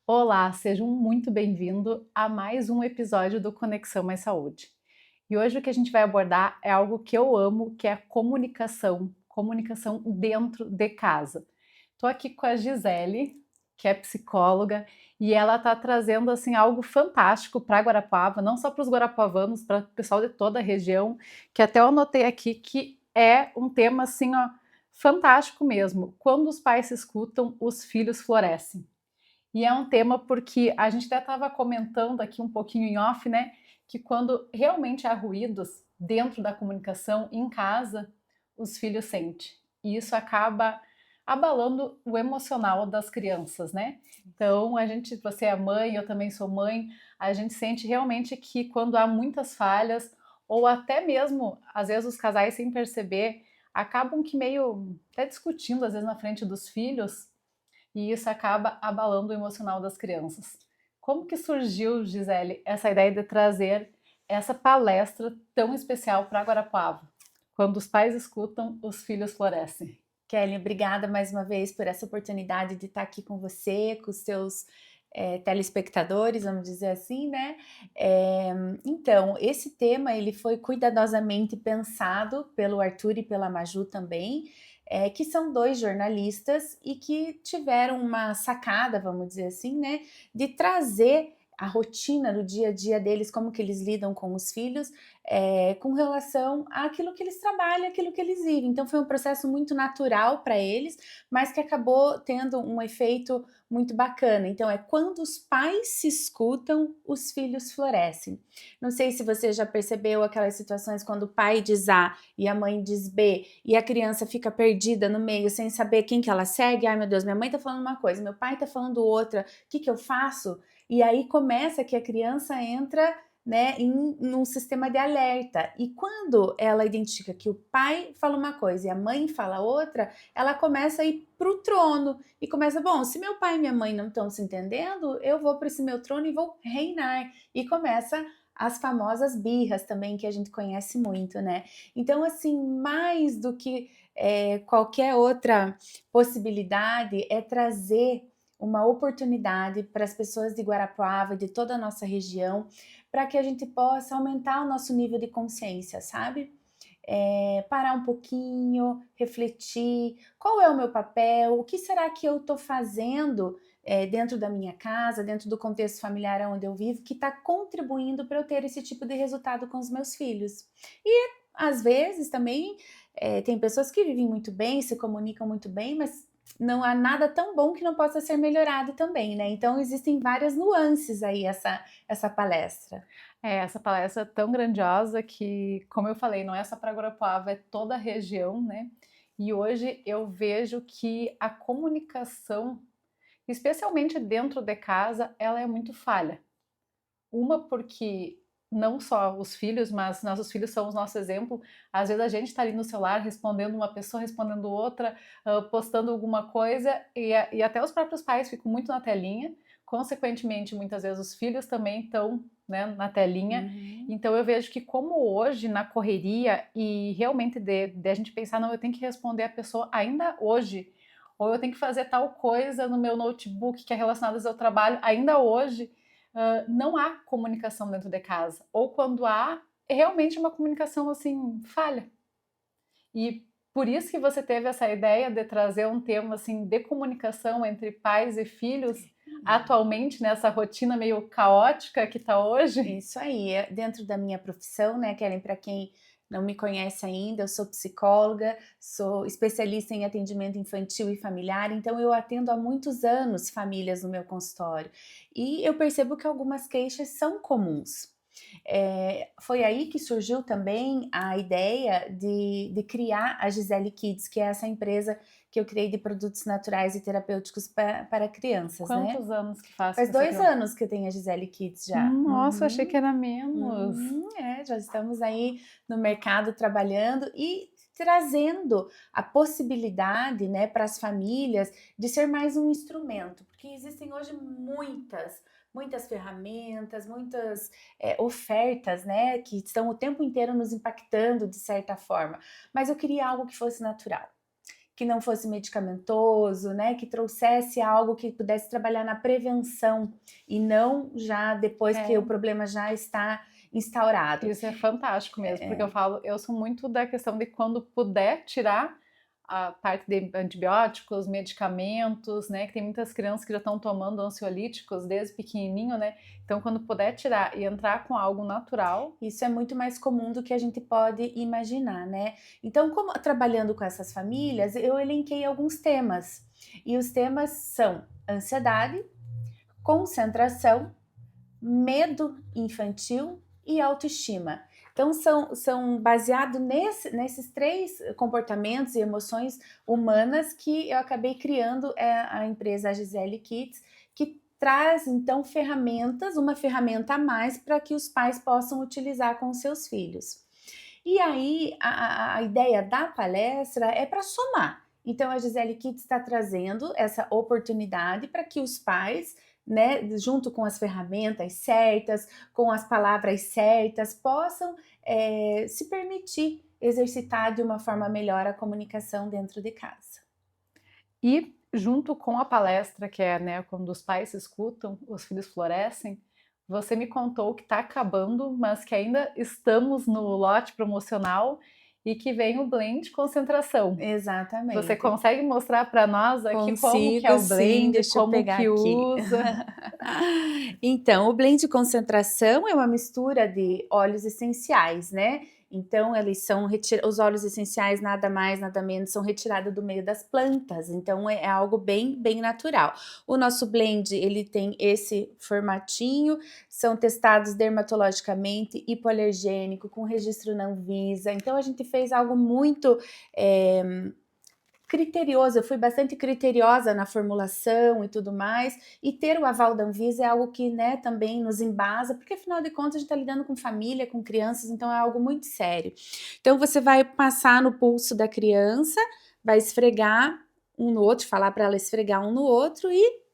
Olá, sejam muito bem-vindos a mais um episódio do Conexão Mais Saúde. E hoje o que a gente vai abordar é algo que eu amo, que é a comunicação dentro de casa. Estou aqui com a Gisele, que é psicóloga, e ela está trazendo assim algo fantástico para Guarapuava, não só para os guarapuavanos, para o pessoal de toda a região, que até eu anotei aqui que é um tema assim, ó, fantástico mesmo. Quando os pais se escutam, os filhos florescem. E é um tema porque a gente até estava comentando aqui um pouquinho em off, né? Que quando realmente há ruídos dentro da comunicação, em casa, os filhos sentem. E isso acaba abalando o emocional das crianças, né? Então, você é mãe, eu também sou mãe, a gente sente realmente que quando há muitas falhas, ou até mesmo, às vezes, os casais sem perceber, acabam que meio até discutindo, às vezes, na frente dos filhos, e isso acaba abalando o emocional das crianças. Como que surgiu, Gisele, essa ideia de trazer essa palestra tão especial para Guarapuava? Quando os pais escutam, os filhos florescem. Kelly, obrigada mais uma vez por essa oportunidade de estar aqui com você, com os seus telespectadores, vamos dizer assim, né? Então, esse tema ele foi cuidadosamente pensado pelo Arthur e pela Maju também, que são dois jornalistas e que tiveram uma sacada, vamos dizer assim, né? De trazer a rotina do dia a dia deles, como que eles lidam com os filhos, com relação àquilo que eles trabalham, aquilo que eles vivem. Então foi um processo muito natural para eles, mas que acabou tendo um efeito muito bacana. Então é quando os pais se escutam, os filhos florescem. Não sei se você já percebeu aquelas situações quando o pai diz A e a mãe diz B e a criança fica perdida no meio sem saber quem que ela segue. Ai meu Deus, minha mãe tá falando uma coisa, meu pai tá falando outra, o que que eu faço? E aí começa que a criança entra, né, num sistema de alerta. E quando ela identifica que o pai fala uma coisa e a mãe fala outra, ela começa a ir pro trono e começa, bom, se meu pai e minha mãe não estão se entendendo, eu vou para esse meu trono e vou reinar. E começa as famosas birras também, que a gente conhece muito, né? Então, assim, mais do que qualquer outra possibilidade é trazer uma oportunidade para as pessoas de Guarapuava e de toda a nossa região, para que a gente possa aumentar o nosso nível de consciência, sabe? Parar um pouquinho, refletir, qual é o meu papel, o que será que eu estou fazendo dentro da minha casa, dentro do contexto familiar onde eu vivo, que está contribuindo para eu ter esse tipo de resultado com os meus filhos. E às vezes também tem pessoas que vivem muito bem, se comunicam muito bem, mas não há nada tão bom que não possa ser melhorado também, né? Então existem várias nuances aí essa palestra. Essa palestra é tão grandiosa que, como eu falei, não é só para Guarapuava, é toda a região, né? E hoje eu vejo que a comunicação, especialmente dentro de casa, ela é muito falha. Uma porque não só os filhos, mas nossos filhos são o nosso exemplo. Às vezes a gente está ali no celular respondendo uma pessoa, respondendo outra, postando alguma coisa, e até os próprios pais ficam muito na telinha. Consequentemente, muitas vezes os filhos também estão, né, na telinha. Uhum. Então eu vejo que como hoje, na correria, e realmente de a gente pensar, não, eu tenho que responder a pessoa ainda hoje, ou eu tenho que fazer tal coisa no meu notebook que é relacionada ao seu trabalho ainda hoje, não há comunicação dentro de casa. Ou quando há, é realmente uma comunicação assim, falha. E por isso que você teve essa ideia de trazer um tema assim de comunicação entre pais e filhos, atualmente nessa rotina meio caótica que está hoje. Isso aí, dentro da minha profissão, né, Kellen, para quem não me conhece ainda, eu sou psicóloga, sou especialista em atendimento infantil e familiar, então eu atendo há muitos anos famílias no meu consultório e eu percebo que algumas queixas são comuns. Foi aí que surgiu também a ideia de criar a Gisele Kids, que é essa empresa que eu criei de produtos naturais e terapêuticos para crianças, né? Quantos anos que faz Faz que você 2 criou? anos que eu tenho a Gisele Kids já. Nossa, achei que Uhum. era menos. Já estamos aí no mercado trabalhando e trazendo a possibilidade, né, para as famílias de ser mais um instrumento, porque existem hoje muitas ferramentas, muitas ofertas, né, que estão o tempo inteiro nos impactando de certa forma, mas eu queria algo que fosse natural, que não fosse medicamentoso, né? Que trouxesse algo que pudesse trabalhar na prevenção e não já depois que o problema já está instaurado. Isso é fantástico mesmo, porque eu sou muito da questão de quando puder tirar a parte de antibióticos, medicamentos, né, que tem muitas crianças que já estão tomando ansiolíticos desde pequenininho, né, então quando puder tirar e entrar com algo natural. Isso é muito mais comum do que a gente pode imaginar, né? Então, como trabalhando com essas famílias, eu elenquei alguns temas, e os temas são ansiedade, concentração, medo infantil e autoestima. Então, são baseados nesses 3 comportamentos e emoções humanas que eu acabei criando a empresa Gisele Kids, que traz, então, uma ferramenta a mais para que os pais possam utilizar com seus filhos. E aí, a ideia da palestra é para somar. Então, a Gisele Kids está trazendo essa oportunidade para que os pais, né, junto com as ferramentas certas, com as palavras certas, possam se permitir exercitar de uma forma melhor a comunicação dentro de casa. E junto com a palestra, que é, né, quando os pais se escutam, os filhos florescem, você me contou que está acabando, mas que ainda estamos no lote promocional e que vem o blend concentração. Exatamente. Você consegue mostrar para nós aqui como que é o blend, deixa eu pegar que aqui. usa? Então, o blend de concentração é uma mistura de óleos essenciais, né? Então, eles são os óleos essenciais, nada mais, nada menos, são retirados do meio das plantas. Então, é algo bem, bem natural. O nosso blend, ele tem esse formatinho, são testados dermatologicamente, hipoalergênico, com registro na Anvisa. Então, a gente fez algo muito criterioso, eu fui bastante criteriosa na formulação e tudo mais, e ter o aval da Anvisa é algo que, né, também nos embasa, porque afinal de contas a gente está lidando com família, com crianças, então é algo muito sério. Então você vai passar no pulso da criança, vai esfregar um no outro, falar para ela esfregar um no outro e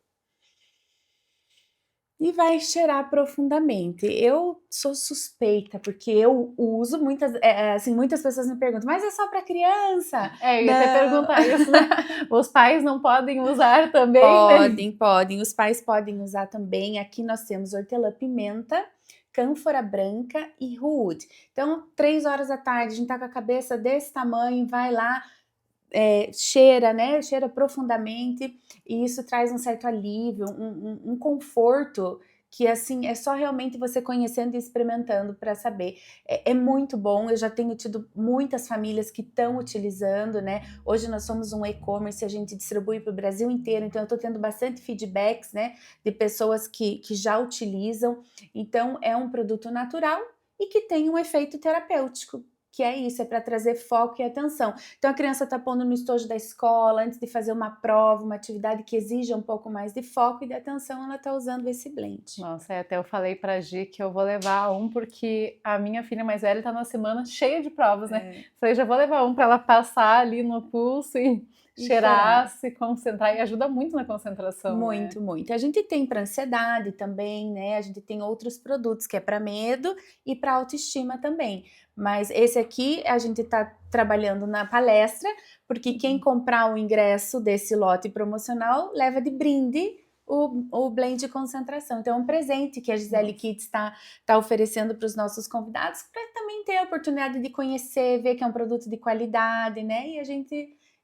vai cheirar profundamente. Eu sou suspeita, porque eu uso muitas pessoas me perguntam, mas é só para criança? Eu ia até perguntar isso, né? Os pais não podem usar também, né? Podem. Os pais podem usar também. Aqui nós temos hortelã-pimenta, cânfora branca e rude. Então, 3 horas da tarde, a gente tá com a cabeça desse tamanho, vai lá, cheira, né? Cheira profundamente, e isso traz um certo alívio, um conforto que, assim, é só realmente você conhecendo e experimentando para saber. É muito bom, eu já tenho tido muitas famílias que estão utilizando, né? Hoje nós somos um e-commerce, a gente distribui para o Brasil inteiro, então eu estou tendo bastante feedbacks, né? De pessoas que já utilizam. Então, é um produto natural e que tem um efeito terapêutico, que é isso, é para trazer foco e atenção. Então a criança está pondo no estojo da escola, antes de fazer uma prova, uma atividade que exija um pouco mais de foco e de atenção, ela está usando esse blend. Nossa, até eu falei pra Gi que eu vou levar um, porque a minha filha mais velha tá na semana cheia de provas, né? Falei, já vou levar um para ela passar ali no pulso e cheirar, se concentrar, e ajuda muito na concentração. Muito, né? Muito. A gente tem para ansiedade também, né? A gente tem outros produtos que é para medo e para autoestima também. Mas esse aqui a gente está trabalhando na palestra, porque quem comprar o ingresso desse lote promocional leva de brinde o blend de concentração. Então é um presente que a Gisele Kids está oferecendo para os nossos convidados, para também ter a oportunidade de conhecer, ver que é um produto de qualidade, né?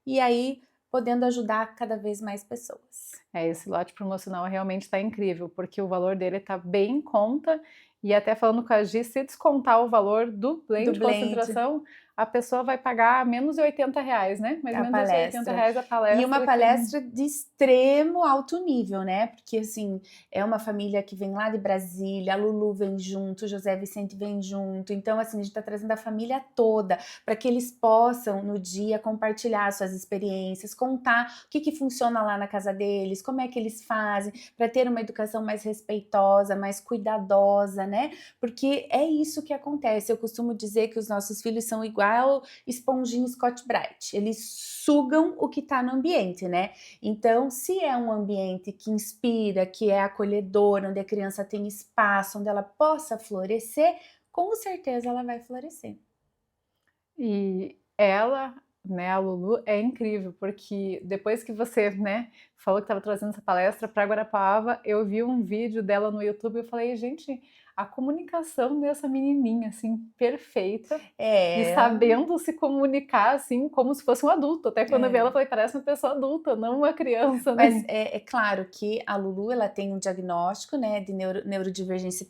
E aí podendo ajudar cada vez mais pessoas. Esse lote promocional realmente está incrível, porque o valor dele está bem em conta, e até falando com a Gi, se descontar o valor do blend de concentração, a pessoa vai pagar menos de R$80, né? Mais ou menos R$80 a palestra. E uma palestra de extremo alto nível, né? Porque, assim, é uma família que vem lá de Brasília, a Lulu vem junto, o José Vicente vem junto. Então, assim, a gente tá trazendo a família toda para que eles possam, no dia, compartilhar suas experiências, contar o que funciona lá na casa deles, como é que eles fazem, para ter uma educação mais respeitosa, mais cuidadosa, né? Porque é isso que acontece. Eu costumo dizer que os nossos filhos são igual esponjinha Scott-Brite, eles sugam o que está no ambiente, né? Então, se é um ambiente que inspira, que é acolhedor, onde a criança tem espaço, onde ela possa florescer, com certeza ela vai florescer. E ela, né, a Lulu é incrível, porque depois que você, né, falou que estava trazendo essa palestra para Guarapuava, eu vi um vídeo dela no YouTube e eu falei, gente, a comunicação dessa menininha, assim, perfeita, e É, sabendo se comunicar, assim, como se fosse um adulto. Até quando eu vi ela, eu é. falei, parece uma pessoa adulta, não uma criança, Mas né? é claro que a Lulu, ela tem um diagnóstico, né, de neurodivergência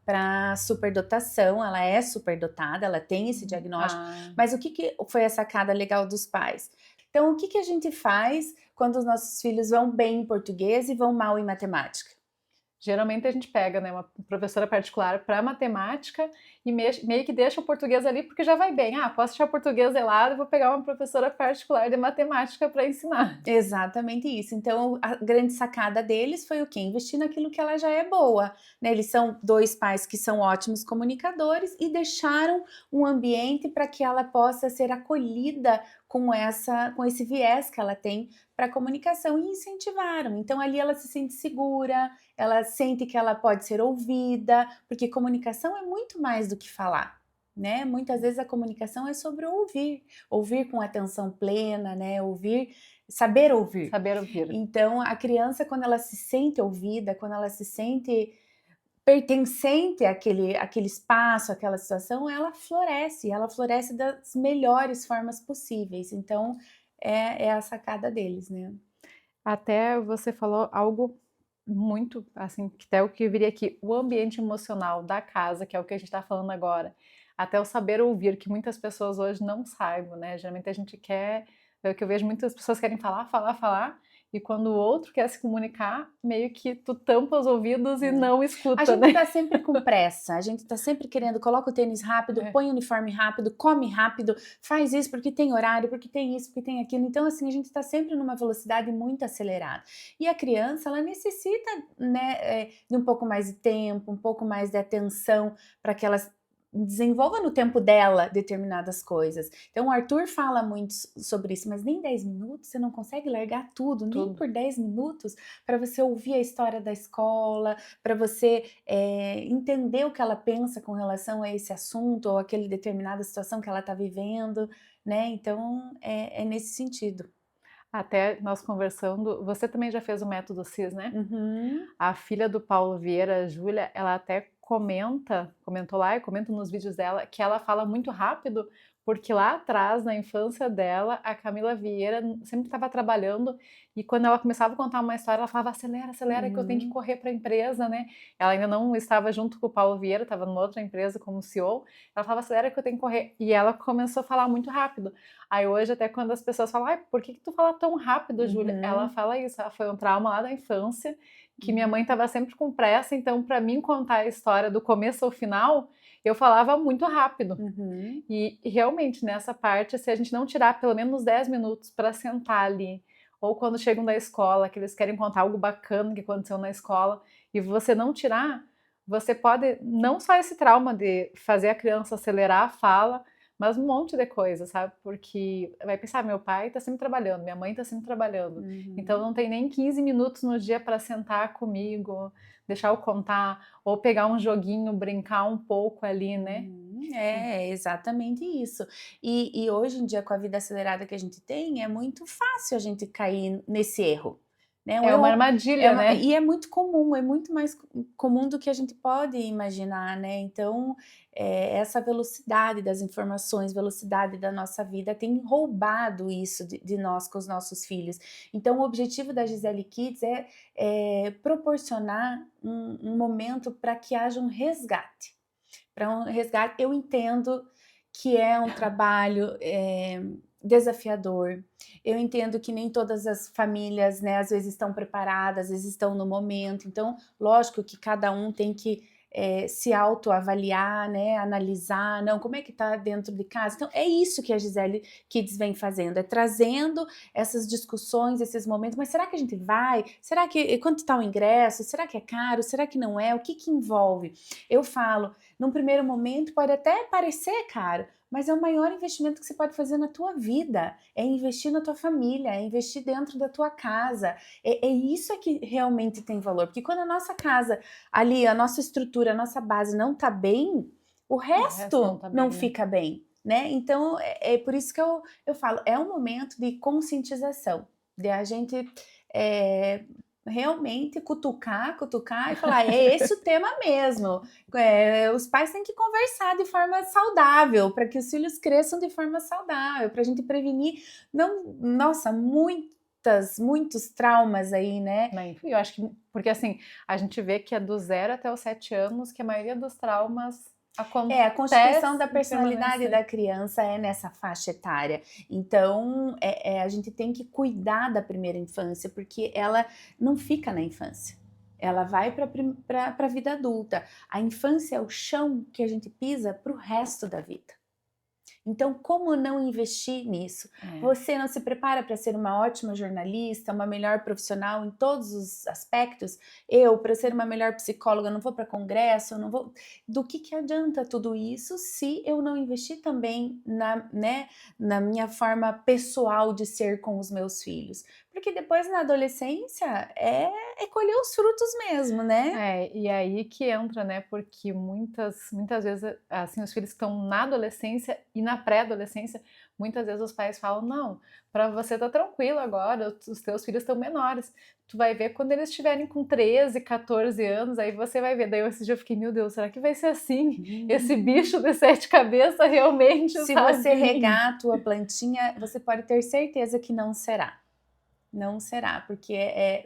para superdotação, ela é superdotada, ela tem esse diagnóstico, Ah, mas o que que foi a sacada legal dos pais? Então, o que que a gente faz quando os nossos filhos vão bem em português e vão mal em matemática? geralmente a gente pega, né, uma professora particular para matemática e meio que deixa o português ali porque já vai bem. Ah, posso deixar o português de lado e vou pegar uma professora particular de matemática para ensinar. Exatamente isso. Então, a grande sacada deles foi o quê? Investir naquilo que ela já é boa, né? Eles são 2 pais que são ótimos comunicadores e deixaram um ambiente para que ela possa ser acolhida com esse viés que ela tem para a comunicação e incentivaram. Então, ali ela se sente segura, ela sente que ela pode ser ouvida, porque comunicação é muito mais do que falar, né? Muitas vezes a comunicação é sobre ouvir, ouvir com atenção plena, né? Ouvir, saber ouvir. Saber ouvir. Então, a criança, quando ela se sente ouvida, quando ela se sente pertencente àquele espaço, àquela situação, ela floresce das melhores formas possíveis. Então, é a sacada deles, né? Até você falou algo muito, assim, que até o que eu viria aqui, o ambiente emocional da casa, que é o que a gente está falando agora, até o saber ouvir, que muitas pessoas hoje não saibam, né? Geralmente a gente quer, é o que eu vejo, muitas pessoas querem falar, falar, falar, e quando o outro quer se comunicar, meio que tu tampa os ouvidos e É. não A escuta, gente né? tá sempre com pressa, a gente tá sempre querendo, coloca o tênis rápido, É. põe o uniforme rápido, come rápido, faz isso porque tem horário, porque tem isso, porque tem aquilo. Então, assim, a gente tá sempre numa velocidade muito acelerada. E a criança, ela necessita, né, de um pouco mais de tempo, um pouco mais de atenção para que ela desenvolva no tempo dela determinadas coisas. Então, o Arthur fala muito sobre isso, mas nem 10 minutos você não consegue largar tudo, nem Tudo. por 10 minutos para você ouvir a história da escola, para você entender o que ela pensa com relação a esse assunto ou aquele determinada situação que ela está vivendo, né? Então é nesse sentido. Até nós conversando, você também já fez o método CIS, né? Uhum. A filha do Paulo Vieira, a Júlia, ela até comentou lá, e comenta nos vídeos dela, que ela fala muito rápido, porque lá atrás, na infância dela, a Camila Vieira sempre estava trabalhando, e quando ela começava a contar uma história, ela falava, acelera, acelera, que eu tenho que Uhum. correr para a empresa, né? Ela ainda não estava junto com o Paulo Vieira, estava numa outra empresa como CEO, ela falava, acelera que eu tenho que correr, e ela começou a falar muito rápido. Aí hoje, até quando as pessoas falam, ai, por que tu fala tão rápido, Júlia? Ela Uhum. fala isso, ela foi um trauma lá da infância, que minha mãe Uhum. estava sempre com pressa, então para mim contar a história do começo ao final, eu falava muito rápido. Uhum. E realmente nessa parte, se a gente não tirar pelo menos 10 minutos para sentar ali, ou quando chegam da escola, que eles querem contar algo bacana que aconteceu na escola, e você não tirar, você pode não só esse trauma de fazer a criança acelerar a fala, mas um monte de coisa, sabe? Porque vai pensar, meu pai tá sempre trabalhando, minha mãe tá sempre trabalhando, então Uhum. não tem nem 15 minutos no dia para sentar comigo, deixar eu contar, ou pegar um joguinho, brincar um pouco ali, né? Uhum. É exatamente isso. E hoje em dia, com a vida acelerada que a gente tem, é muito fácil a gente cair nesse erro, né? Um É uma erro armadilha, né? e é muito comum, é muito mais comum do que a gente pode imaginar, né? Então, essa velocidade das informações, velocidade da nossa vida tem roubado isso de nós com os nossos filhos. Então, o objetivo da Gisele Kids é proporcionar um momento para que haja um resgate. Para um resgate, eu entendo que é um trabalho desafiador. Eu entendo que nem todas as famílias, né, às vezes estão preparadas, às vezes estão no momento. Então, lógico que cada um tem que se autoavaliar, né, analisar, não, como é que está dentro de casa. Então, é isso que a Gisele Kids vem fazendo, é trazendo essas discussões, esses momentos. Mas será que a gente vai? Será que quanto está o ingresso? Será que é caro? Será que não é? O que envolve? Eu falo, num primeiro momento pode até parecer caro, mas é o maior investimento que você pode fazer na tua vida, é investir na tua família, é investir dentro da tua casa, é isso que realmente tem valor, porque quando a nossa casa, ali, a nossa estrutura, a nossa base não tá bem, o O resto não resto tá não bem, né? fica bem. né? Então, é por isso que eu falo, é um momento de conscientização, de a gente realmente cutucar e falar, é esse o tema mesmo. Os pais têm que conversar de forma saudável, para que os filhos cresçam de forma saudável, para a gente prevenir, muitos traumas aí, né? Eu acho que, porque assim, a gente vê que é do 0 até os 7 anos que a maioria dos traumas acontece. A constituição da personalidade da criança é nessa faixa etária. Então, a gente tem que cuidar da primeira infância, porque ela não fica na infância. Ela vai para a vida adulta. A infância é o chão que a gente pisa para o resto da vida. Então, como não investir nisso? Você não se prepara para ser uma ótima jornalista, uma melhor profissional em todos os aspectos? Para ser uma melhor psicóloga, não vou para congresso, não vou... Do que adianta tudo isso se eu não investir também na minha forma pessoal de ser com os meus filhos? Porque depois, na adolescência, é colher os frutos mesmo, né? E aí que entra, né? Porque muitas vezes, assim, os filhos que estão na adolescência e na pré-adolescência, muitas vezes os pais falam, não, para você tá tranquilo agora, os teus filhos estão menores. Tu vai ver quando eles estiverem com 13, 14 anos, aí você vai ver. Daí esse dia eu fiquei, meu Deus, será que vai ser assim? Esse bicho de 7 cabeças realmente, Se você regar a tua plantinha, você pode ter certeza que não será. Não será, porque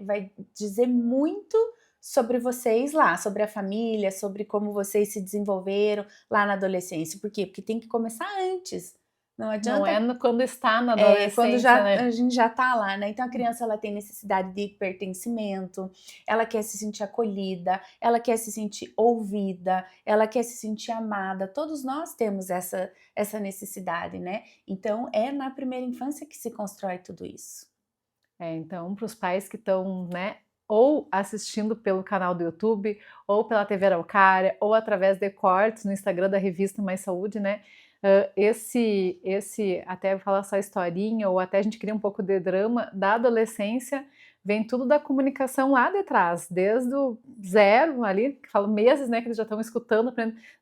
vai dizer muito sobre vocês lá, sobre a família, sobre como vocês se desenvolveram lá na adolescência. Por quê? Porque tem que começar antes. Não adianta... Não é quando está na adolescência, quando né? A gente já está lá, né? Então a criança, ela tem necessidade de pertencimento, ela quer se sentir acolhida, ela quer se sentir ouvida, ela quer se sentir amada. Todos nós temos essa necessidade, né? Então é na primeira infância que se constrói tudo isso. Então, para os pais que estão, né, ou assistindo pelo canal do YouTube, ou pela TV Araucária, ou através de cortes no Instagram da revista Mais Saúde, né, esse até falar só historinha, ou até a gente cria um pouco de drama da adolescência, vem tudo da comunicação lá de trás, desde o 0 ali, que falo meses, né, que eles já estão escutando,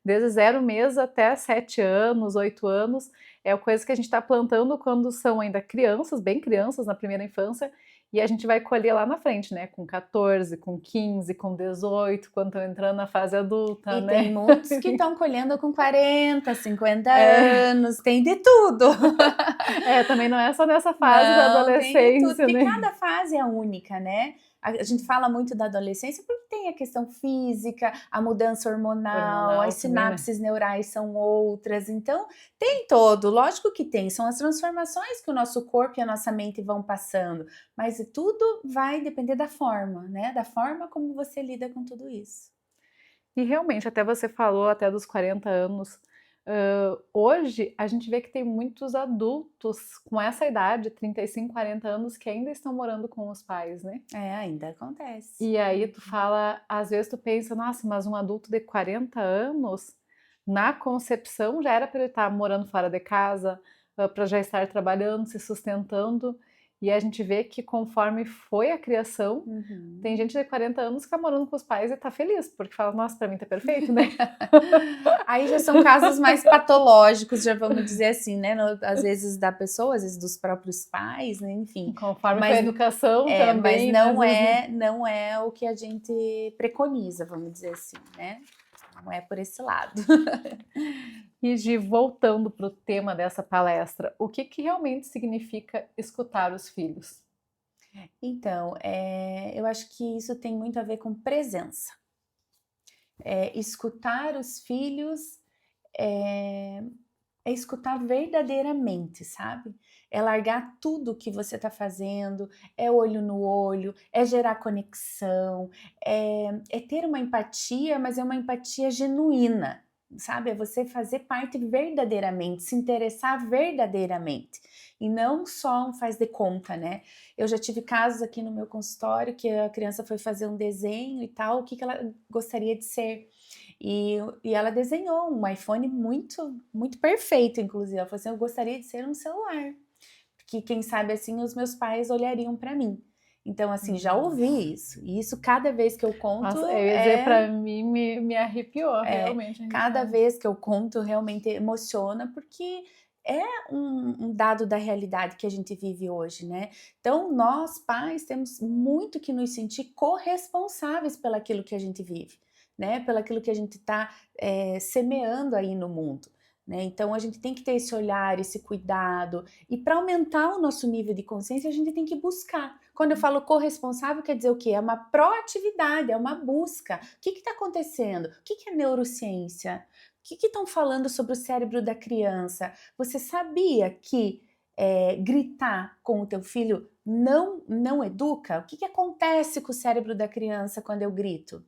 desde 0 meses até 7 anos, 8 anos, é coisa que a gente está plantando quando são ainda crianças, bem crianças, na primeira infância, e a gente vai colher lá na frente, né? Com 14, com 15, com 18, quando estão entrando na fase adulta, e né? Tem muitos que estão colhendo com 40, 50 anos, tem de tudo. Também não é só nessa fase da adolescência, tem de tudo, né? porque cada fase é única, né? A gente fala muito da adolescência porque tem a questão física, a mudança hormonal, as sinapses neurais são outras, então tem todo, lógico que tem, são as transformações que o nosso corpo e a nossa mente vão passando, mas tudo vai depender da forma, né? Da forma como você lida com tudo isso. E realmente, até você falou até dos 40 anos, hoje a gente vê que tem muitos adultos com essa idade, 35, 40 anos, que ainda estão morando com os pais, né? Ainda acontece. E aí tu fala, às vezes tu pensa, nossa, mas um adulto de 40 anos, na concepção já era para ele estar morando fora de casa, para já estar trabalhando, se sustentando, e a gente vê que conforme foi a criação, tem gente de 40 anos que está morando com os pais e tá feliz, porque fala, nossa, para mim tá perfeito, né? Aí já são casos mais patológicos, já vamos dizer assim, né? Às vezes da pessoa, às vezes dos próprios pais, né? Enfim. Conforme foi a educação também. Mas não é o que a gente preconiza, vamos dizer assim, né? Não é por esse lado. E Gi, voltando para o tema dessa palestra, o que realmente significa escutar os filhos? Então, eu acho que isso tem muito a ver com presença. Escutar os filhos é escutar verdadeiramente, sabe? É largar tudo que você tá fazendo, é olho no olho, é gerar conexão, é ter uma empatia, mas é uma empatia genuína, sabe? É você fazer parte verdadeiramente, se interessar verdadeiramente, e não só um faz de conta, né? Eu já tive casos aqui no meu consultório que a criança foi fazer um desenho e tal, o que ela gostaria de ser. E ela desenhou um iPhone muito, muito perfeito, inclusive. Ela falou assim, eu gostaria de ser um celular, porque quem sabe assim os meus pais olhariam para mim. Então, assim, já ouvi isso. E isso, cada vez que eu conto, Nossa, eu ia dizer, pra mim, me arrepiou, realmente cada arrepiou. vez que eu conto, realmente emociona, porque é um dado da realidade que a gente vive hoje, né? Então, nós, pais, temos muito que nos sentir corresponsáveis pelaquilo que a gente vive, né? Pelaquilo que a gente está semeando aí no mundo. Né? Então a gente tem que ter esse olhar, esse cuidado, e para aumentar o nosso nível de consciência, a gente tem que buscar. Quando eu falo corresponsável, quer dizer o quê? É uma proatividade, é uma busca. O que está acontecendo? O que é neurociência? O que estão falando sobre o cérebro da criança? Você sabia que gritar com o teu filho não educa? O que acontece com o cérebro da criança quando eu grito?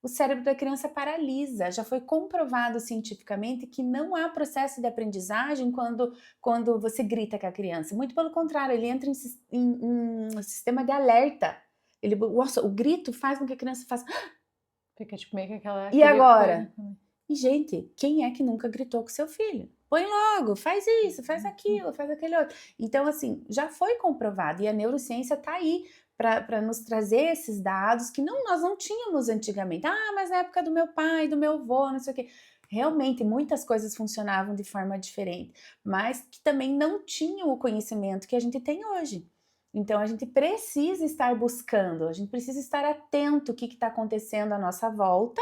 O cérebro da criança paralisa. Já foi comprovado cientificamente que não há processo de aprendizagem quando você grita com a criança. Muito pelo contrário, ele entra em um sistema de alerta. Nossa, o grito faz com que a criança faça. Fica tipo meio que aquela... E agora? pânico, né? E, gente, quem é que nunca gritou com seu filho? Põe logo, faz isso, faz aquilo, faz aquele outro. Então, assim, já foi comprovado. E a neurociência está aí para nos trazer esses dados que nós não tínhamos antigamente. Ah, mas na época do meu pai, do meu avô, não sei o quê. Realmente, muitas coisas funcionavam de forma diferente, mas que também não tinham o conhecimento que a gente tem hoje. Então, a gente precisa estar buscando, a gente precisa estar atento ao que está acontecendo à nossa volta,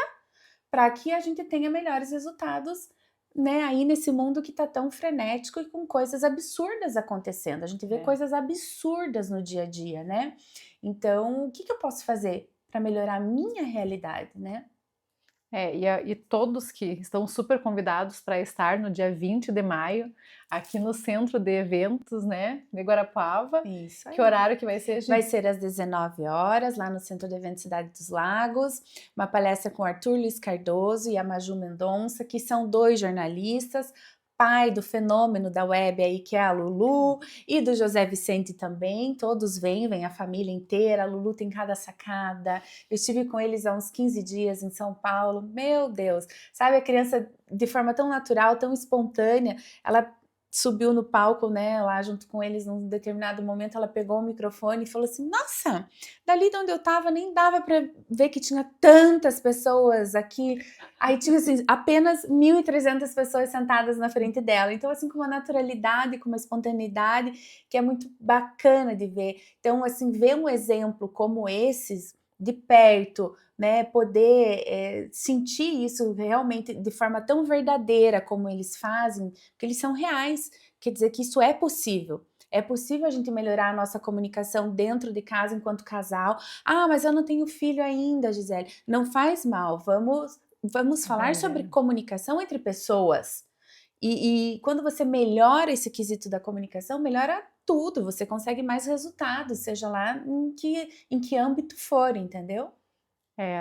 para que a gente tenha melhores resultados, né, aí nesse mundo que está tão frenético e com coisas absurdas acontecendo. A gente vê coisas absurdas no dia a dia, né? Então, o que eu posso fazer para melhorar a minha realidade, né? E todos que estão super convidados para estar no dia 20 de maio, aqui no Centro de Eventos, né, de Guarapuava. Isso aí. Que horário que vai ser, gente? Vai ser às 19 horas, lá no Centro de Eventos Cidade dos Lagos, uma palestra com Arthur Luiz Cardoso e a Maju Mendonça, que são 2 jornalistas, pai do fenômeno da web aí, que é a Lulu, e do José Vicente também. Todos vêm a família inteira. A Lulu tem cada sacada. Eu estive com eles há uns 15 dias em São Paulo. Meu Deus, sabe, a criança, de forma tão natural, tão espontânea, ela subiu no palco, né, lá junto com eles. Num determinado momento ela pegou o microfone e falou assim: nossa, dali de onde eu tava nem dava para ver que tinha tantas pessoas aqui. Aí tinha assim, apenas 1.300 pessoas sentadas na frente dela. Então, assim, com uma naturalidade, com uma espontaneidade que é muito bacana de ver. Então, assim, ver um exemplo como esses de perto, né, poder sentir isso realmente de forma tão verdadeira como eles fazem, porque eles são reais, quer dizer que isso é possível. É possível a gente melhorar a nossa comunicação dentro de casa enquanto casal. Ah, mas eu não tenho filho ainda, Gisele. Não faz mal, vamos falar sobre comunicação entre pessoas. E quando você melhora esse quesito da comunicação, melhora tudo, você consegue mais resultados, seja lá em que âmbito for, entendeu?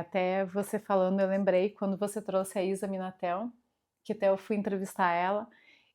Até você falando, eu lembrei quando você trouxe a Isa Minatel, que até eu fui entrevistar ela,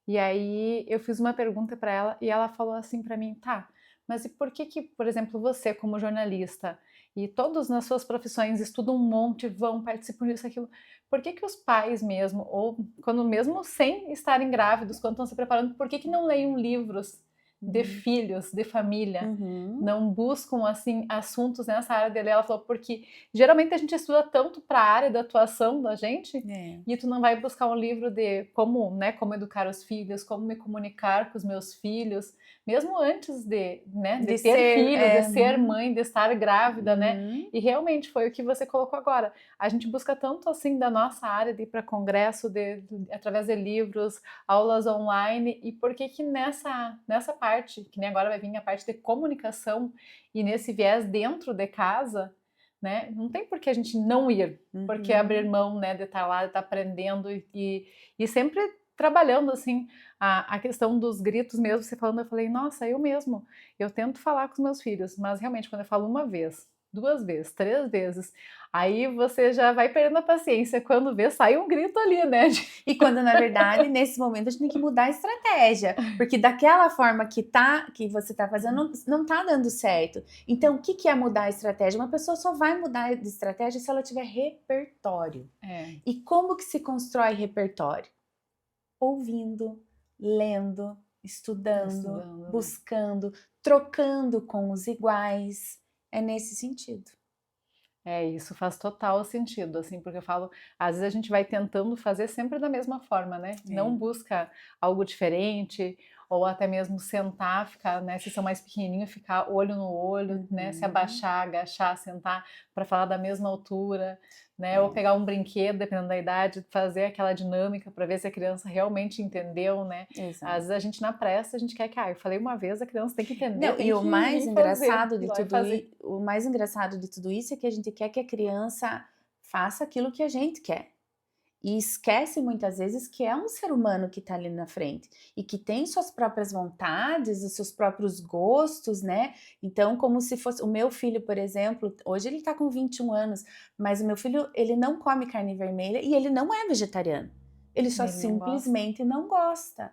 e aí eu fiz uma pergunta para ela e ela falou assim para mim: tá, mas e por que, por exemplo, você como jornalista e todos nas suas profissões estudam um monte, vão, participam disso, aquilo, por que os pais mesmo, ou quando mesmo sem estarem grávidos, quando estão se preparando, por que não leiam livros de filhos, de família, não buscam assim assuntos nessa área dele? Ela falou, porque geralmente a gente estuda tanto para a área da atuação da gente, e tu não vai buscar um livro de como, né, como educar os filhos, como me comunicar com os meus filhos, mesmo antes de, né, de ter filho, de ser mãe, de estar grávida, né? E realmente foi o que você colocou agora. A gente busca tanto assim da nossa área de ir para congresso, através de livros, aulas online, e por que nessa parte, que nem agora vai vir a parte de comunicação, e nesse viés dentro de casa, né, não tem por que a gente não ir, porque abrir mão, né, de estar lá, de estar aprendendo e sempre trabalhando assim a questão dos gritos mesmo. Você falando, eu falei, nossa, eu tento falar com os meus filhos, mas realmente quando eu falo uma vez, 2 vezes, 3 vezes, aí você já vai perdendo a paciência, quando vê, sai um grito ali, né? E quando, na verdade, nesse momento a gente tem que mudar a estratégia, porque daquela forma que você tá fazendo, não tá dando certo. Então, o que é mudar a estratégia? Uma pessoa só vai mudar de estratégia se ela tiver repertório. E como que se constrói repertório? Ouvindo, lendo, estudando, buscando, trocando com os iguais. é nesse sentido. Isso faz total sentido, assim, porque eu falo, às vezes a gente vai tentando fazer sempre da mesma forma, né? Não busca algo diferente, ou até mesmo sentar, ficar, né? Se são mais pequenininhos, ficar olho no olho, né? Se abaixar, agachar, sentar para falar da mesma altura, né? Ou pegar um brinquedo, dependendo da idade, fazer aquela dinâmica para ver se a criança realmente entendeu, né? Exato. Às vezes a gente na pressa, a gente quer que, eu falei uma vez, a criança tem que entender, Não, tem e que o mais vir fazer, engraçado ir de lá e tudo fazer. o mais engraçado de tudo isso é que a gente quer que a criança faça aquilo que a gente quer. E esquece muitas vezes que é um ser humano que está ali na frente e que tem suas próprias vontades, os seus próprios gostos, né? Então, como se fosse o meu filho, por exemplo, hoje ele está com 21 anos, mas o meu filho, ele não come carne vermelha e ele não é vegetariano. Ele só Ele não gosta. simplesmente não gosta.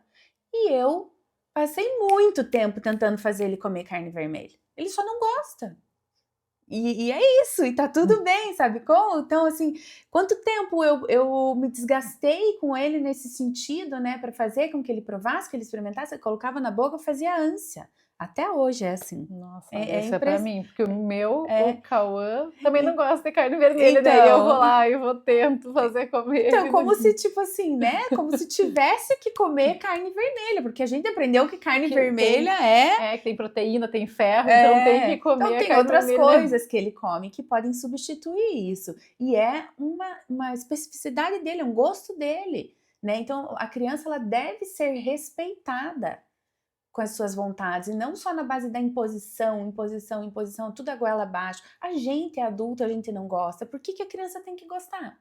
E eu passei muito tempo tentando fazer ele comer carne vermelha. Ele só não gosta. E é isso, e tá tudo bem, sabe como? Então, assim, quanto tempo eu me desgastei com ele nesse sentido, né, para fazer com que ele provasse, que ele experimentasse, eu colocava na boca, eu fazia ânsia. Até hoje é assim. Nossa, É esse é pra mim, porque o é, Cauã também não gosta de carne vermelha, daí eu vou então, lá e vou tento fazer comer então, ele. como se, tipo assim, né? Como se tivesse que comer carne vermelha, porque a gente aprendeu que carne Que vermelha é que tem proteína, tem ferro, então tem que então comer a tem carne outras vermelha. coisas que ele come que podem substituir isso. E é uma especificidade dele, é um gosto dele, né? Então a criança ela deve ser respeitada com as suas vontades, e não só na base da imposição, imposição, imposição, tudo a goela abaixo. A gente é adulto, a gente não gosta. Por que a criança tem que gostar?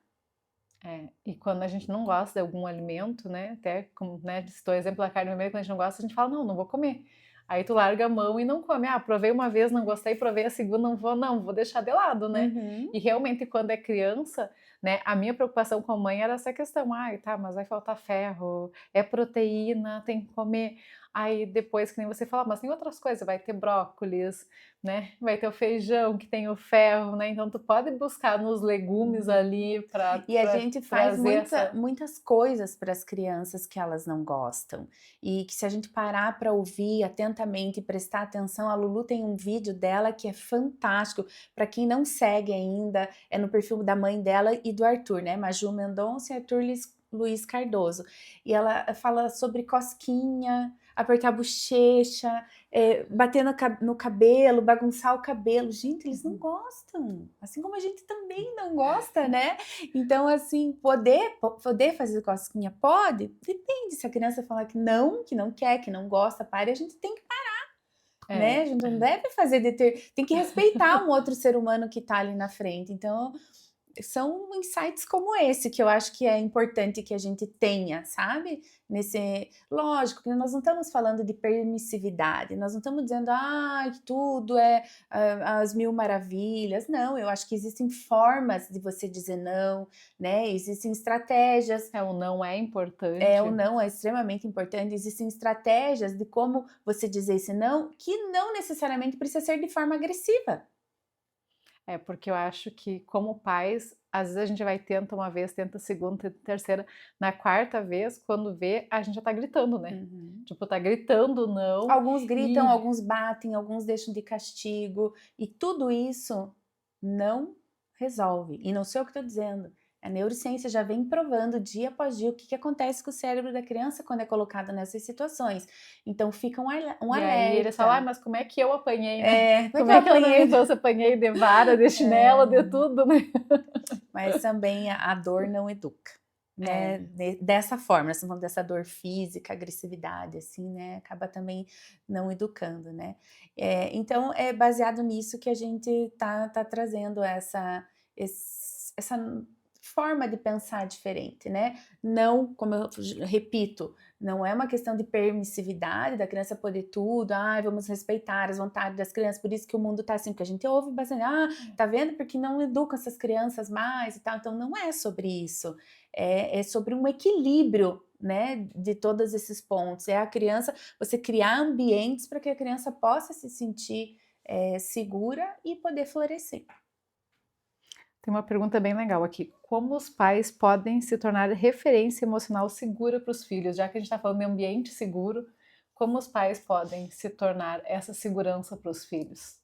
E quando a gente não gosta de algum alimento, né, até como, né, citou o exemplo da carne vermelha, quando a gente não gosta, a gente fala, não, não vou comer. Aí tu larga a mão e não come. Provei uma vez, não gostei, provei a segunda, não, vou deixar de lado, né? Uhum. E realmente quando é criança, né, a minha preocupação com a mãe era essa questão, tá, mas vai faltar ferro, é proteína, tem que comer. Aí depois, que nem você fala, mas tem outras coisas, vai ter brócolis, né? Vai ter o feijão que tem o ferro, né? Então tu pode buscar nos legumes ali para E a gente faz trazer muitas coisas para as crianças que elas não gostam. E que se a gente parar para ouvir atentamente e prestar atenção, a Lulu tem um vídeo dela que é fantástico. Para quem não segue ainda, é no perfil da mãe dela e do Arthur, né? Maju Mendonça e Arthur Luiz Cardoso. E ela fala sobre cosquinha, apertar a bochecha, bater no cabelo, bagunçar o cabelo. Gente, eles não gostam. Assim como a gente também não gosta, né? Então, assim, poder fazer cosquinha pode? Depende. Se a criança falar que não quer, que não gosta, pare, a gente tem que parar, né? A gente não deve fazer tem que respeitar um outro ser humano que tá ali na frente. Então, são insights como esse que eu acho que é importante que a gente tenha, sabe? Lógico que nós não estamos falando de permissividade, nós não estamos dizendo que tudo é as mil maravilhas. Não, eu acho que existem formas de você dizer não, né? Existem estratégias. O não é importante. O não é extremamente importante. Existem estratégias de como você dizer esse não, que não necessariamente precisa ser de forma agressiva. Porque eu acho que, como pais, às vezes a gente vai tenta uma vez, tenta segunda, tenta terceira, na quarta vez, quando vê, a gente já tá gritando, né? Uhum. Tipo, tá gritando não. Alguns gritam, alguns batem, alguns deixam de castigo, e tudo isso não resolve. E não sei o que estou dizendo. A neurociência já vem provando dia após dia o que acontece com o cérebro da criança quando é colocado nessas situações. Então fica um alerta. E aí eles falam, mas como é que eu apanhei, né? Como é que eu apanhei? Então você apanhei de vara, de chinelo, de tudo, né? Mas também a dor não educa, né? Dessa forma, nós estamos falando dessa dor física, agressividade, assim, né? Acaba também não educando, né? Então é baseado nisso que a gente tá trazendo essa forma de pensar diferente, né? Não, como eu repito, não é uma questão de permissividade da criança poder tudo, vamos respeitar as vontades das crianças, por isso que o mundo tá assim, porque a gente ouve bastante, tá vendo? Porque não educam essas crianças mais e tal, então não é sobre isso, é sobre um equilíbrio, né, de todos esses pontos, é a criança, você criar ambientes para que a criança possa se sentir segura e poder florescer. Tem uma pergunta bem legal aqui. Como os pais podem se tornar referência emocional segura para os filhos? Já que a gente está falando de ambiente seguro, como os pais podem se tornar essa segurança para os filhos?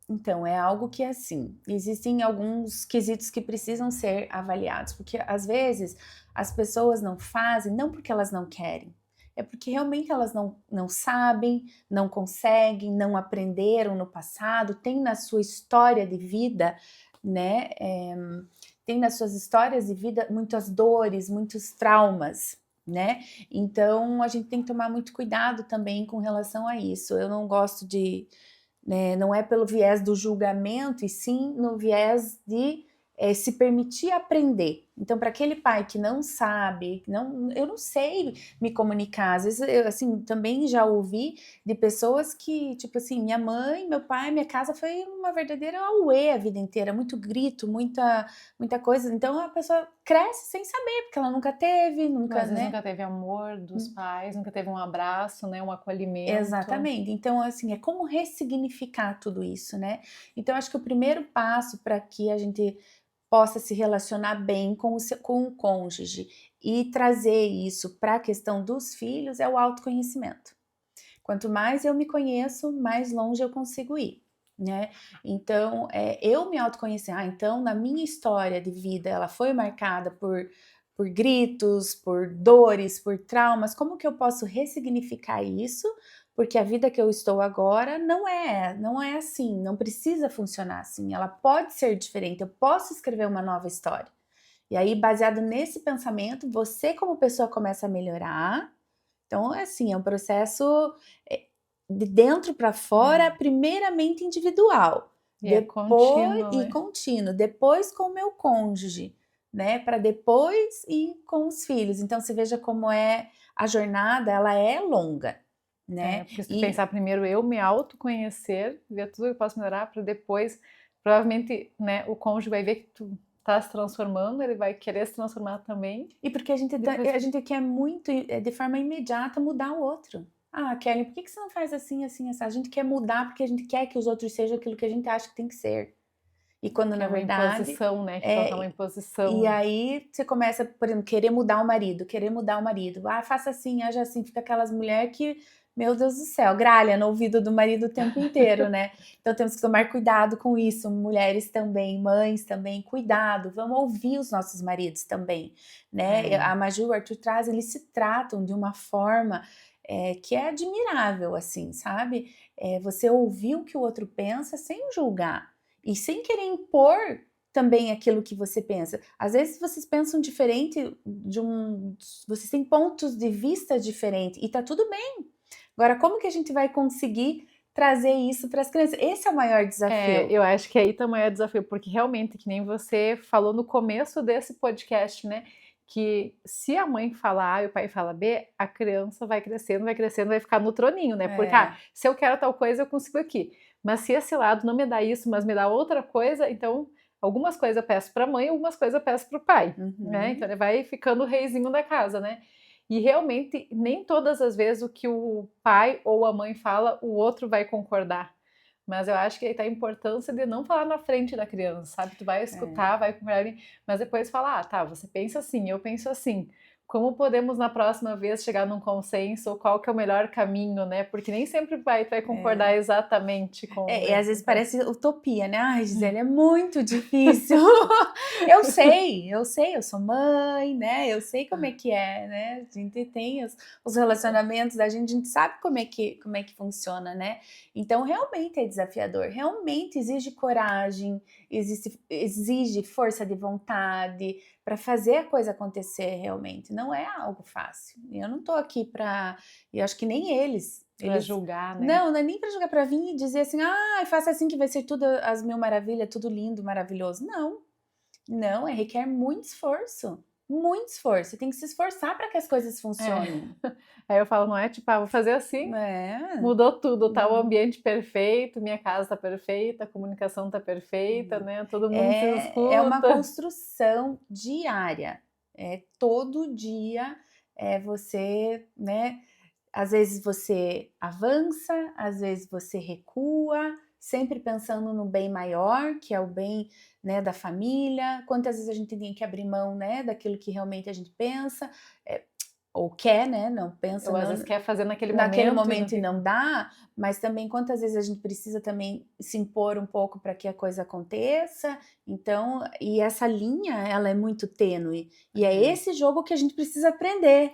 Então, é algo que, assim, existem alguns quesitos que precisam ser avaliados, porque às vezes as pessoas não fazem, não porque elas não querem, é porque realmente elas não sabem, não conseguem, não aprenderam no passado, tem na sua história de vida, né? Tem nas suas histórias de vida muitas dores, muitos traumas, né? Então a gente tem que tomar muito cuidado também com relação a isso. Eu não gosto de, né, não é pelo viés do julgamento, e sim no viés de se permitir aprender. Então, para aquele pai que não sabe, eu não sei me comunicar, às vezes eu assim, também já ouvi de pessoas que, tipo assim, minha mãe, meu pai, minha casa foi uma verdadeira auê a vida inteira, muito grito, muita coisa. Então a pessoa cresce sem saber, porque ela nunca teve, nunca, Às vezes né? nunca teve amor dos pais, nunca teve um abraço, né, um acolhimento. Exatamente. Então, assim, é como ressignificar tudo isso, né? Então, acho que o primeiro passo para que a gente possa se relacionar bem com o cônjuge e trazer isso para a questão dos filhos é o autoconhecimento. Quanto mais eu me conheço, mais longe eu consigo ir, né? Então, eu me autoconhecer. Então, na minha história de vida, ela foi marcada por gritos, por dores, por traumas. Como que eu posso ressignificar isso? Porque a vida que eu estou agora não é assim, não precisa funcionar assim. Ela pode ser diferente. Eu posso escrever uma nova história. E aí, baseado nesse pensamento, você como pessoa começa a melhorar. Então, assim, é um processo de dentro para fora, primeiramente individual, E é depois contínuo, e né? contínuo, depois com o meu cônjuge, né? Para depois ir com os filhos. Então, você veja como a jornada, ela é longa, né? Porque se tu E pensar primeiro eu me autoconhecer, ver tudo que eu posso melhorar, para depois, provavelmente, né, o cônjuge vai ver que tu tá se transformando, ele vai querer se transformar também. porque Depois, a gente quer muito, de forma imediata, mudar o outro. Ah, Kelly, por que você não faz assim, assim, assim? A gente quer mudar porque a gente quer que os outros sejam aquilo que a gente acha que tem que ser. E quando, que na é uma verdade, imposição, né? Que colocar uma é, e imposição. aí você começa, por exemplo, querer mudar o marido, querer mudar o marido. Ah, faça assim, haja assim. Fica aquelas mulheres que, meu Deus do céu, gralha no ouvido do marido o tempo inteiro, né? Então temos que tomar cuidado com isso. Mulheres também, mães também, cuidado. Vamos ouvir os nossos maridos também, né? A Maju e o Arthur trazem, eles se tratam de uma forma que é admirável, assim, sabe? Você ouvir o que o outro pensa sem julgar e sem querer impor também aquilo que você pensa. Às vezes vocês pensam diferente vocês têm pontos de vista diferentes e tá tudo bem. Agora, como que a gente vai conseguir trazer isso para as crianças? Esse é o maior desafio. Eu acho que aí também é o desafio, porque realmente, que nem você falou no começo desse podcast, né? Que se a mãe fala A e o pai fala B, a criança vai crescendo, vai ficar no troninho, né? Porque, se eu quero tal coisa, eu consigo aqui. Mas se esse lado não me dá isso, mas me dá outra coisa, então algumas coisas eu peço para a mãe, algumas coisas eu peço para o pai, né? Então ele vai ficando o reizinho da casa, né? E realmente, nem todas as vezes o que o pai ou a mãe fala, o outro vai concordar. Mas eu acho que aí tá a importância de não falar na frente da criança, sabe? Tu vai escutar, vai conversar, mas depois falar, ah, tá, você pensa assim, eu penso assim. Como podemos na próxima vez chegar num consenso, ou qual que é o melhor caminho, né? Porque nem sempre tu vai concordar exatamente com, E né? às vezes Então, parece utopia, né? Ai, Gisele, é muito difícil. Eu sei, eu sou mãe, né? Eu sei como é, né? A gente tem os relacionamentos da gente, a gente sabe como é que funciona, né? Então, realmente é desafiador, realmente exige coragem, exige força de vontade para fazer a coisa acontecer realmente. Não é algo fácil. Eu não tô aqui para. Eu acho que nem eles. pra julgar, né? Não é nem para jogar para vir e dizer assim, ah, faça assim que vai ser tudo as mil maravilhas, tudo lindo, maravilhoso. Não, requer muito esforço. Muito esforço. Você tem que se esforçar para que as coisas funcionem. Aí eu falo, não é tipo, vou fazer assim, É. mudou tudo, tá o ambiente perfeito, minha casa tá perfeita, a comunicação tá perfeita, né? Todo mundo se É uma escuta. construção diária. Todo dia você, né? Às vezes você avança, às vezes você recua, sempre pensando no bem maior, que é o bem, né, da família. Quantas vezes a gente tem que abrir mão, né, daquilo que realmente a gente pensa. ou quer, né? Não pensa Ou às não, vezes quer fazer naquele momento e momento. não dá, mas também quantas vezes a gente precisa também se impor um pouco para que a coisa aconteça. Então, e essa linha, ela é muito tênue. E é esse jogo que a gente precisa aprender.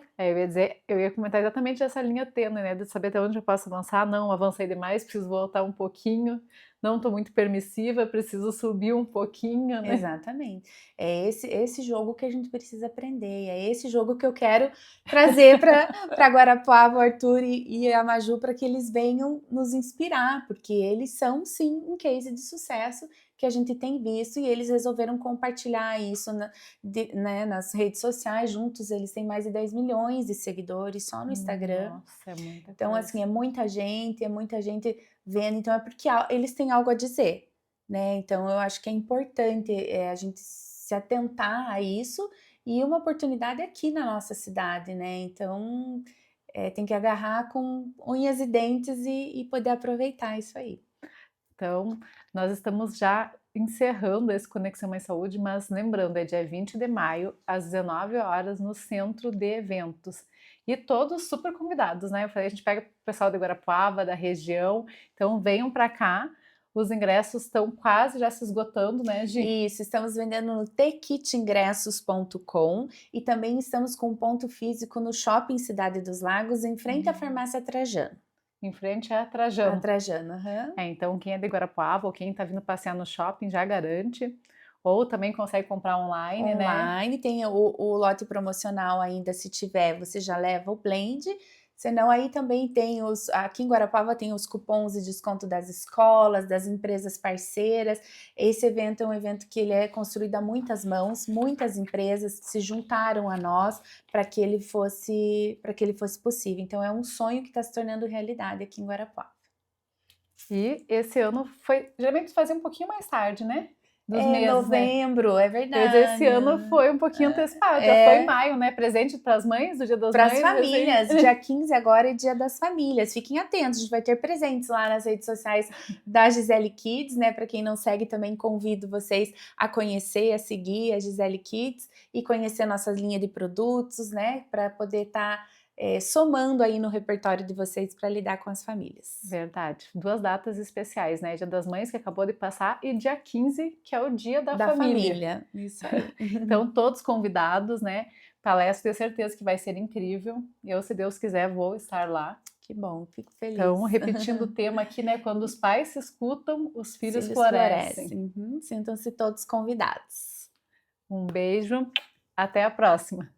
Eu ia comentar exatamente essa linha tênue, né? De saber até onde eu posso avançar. Não, avancei demais, preciso voltar um pouquinho. Não estou muito permissiva, preciso subir um pouquinho, né? Exatamente. É esse jogo que a gente precisa aprender. É esse jogo que eu quero trazer para Guarapuava, o Arthur e a Maju, para que eles venham nos inspirar, porque eles são, sim, um case de sucesso que a gente tem visto e eles resolveram compartilhar isso né, nas redes sociais. Juntos, eles têm mais de 10 milhões de seguidores só no Instagram. Nossa, é muita Então, coisa. assim, é muita gente vendo, então é porque eles têm algo a dizer, né? Então, eu acho que é importante a gente se atentar a isso e uma oportunidade aqui na nossa cidade, né? Então, tem que agarrar com unhas e dentes e poder aproveitar isso aí. Então, nós estamos já encerrando esse Conexão Mais Saúde, mas lembrando, é dia 20 de maio, às 19 horas, no Centro de Eventos. E todos super convidados, né? Eu falei, a gente pega o pessoal de Guarapuava, da região, então venham para cá. Os ingressos estão quase já se esgotando, né, Gi? Isso, estamos vendendo no tkitingressos.com e também estamos com um ponto físico no Shopping Cidade dos Lagos, em frente à Farmácia Trajano. Em frente a Trajano. Aham. Então quem é de Guarapuava ou quem está vindo passear no shopping já garante. Ou também consegue comprar online, né? Online, tem o lote promocional ainda, se tiver, você já leva o blend. Senão aí também tem aqui em Guarapuava tem os cupons de desconto das escolas, das empresas parceiras. Esse evento é um evento que ele é construído a muitas mãos, muitas empresas que se juntaram a nós para que ele fosse possível. Então é um sonho que está se tornando realidade aqui em Guarapuava. E esse ano foi, geralmente fazia um pouquinho mais tarde, né? Dos É meses, novembro, é né? verdade. Mas esse ano foi um pouquinho antecipado, já foi em maio, né? Presente para as mães, do Dia das Para Mães. as famílias, dia 15 agora é dia das famílias. Fiquem atentos, a gente vai ter presentes lá nas redes sociais da Gisele Kids, né? Para quem não segue, também convido vocês a conhecer, a seguir a Gisele Kids e conhecer a nossa linha de produtos, né? Para poder estar somando aí no repertório de vocês para lidar com as famílias. Verdade. 2 datas especiais, né? Dia das Mães, que acabou de passar, e dia 15, que é o Dia da Família. Isso aí. Então, todos convidados, né? Palestra, tenho certeza que vai ser incrível. Eu, se Deus quiser, vou estar lá. Que bom, fico feliz. Então, repetindo o tema aqui, né? Quando os pais se escutam, os filhos florescem. Sintam-se todos convidados. Um beijo, até a próxima.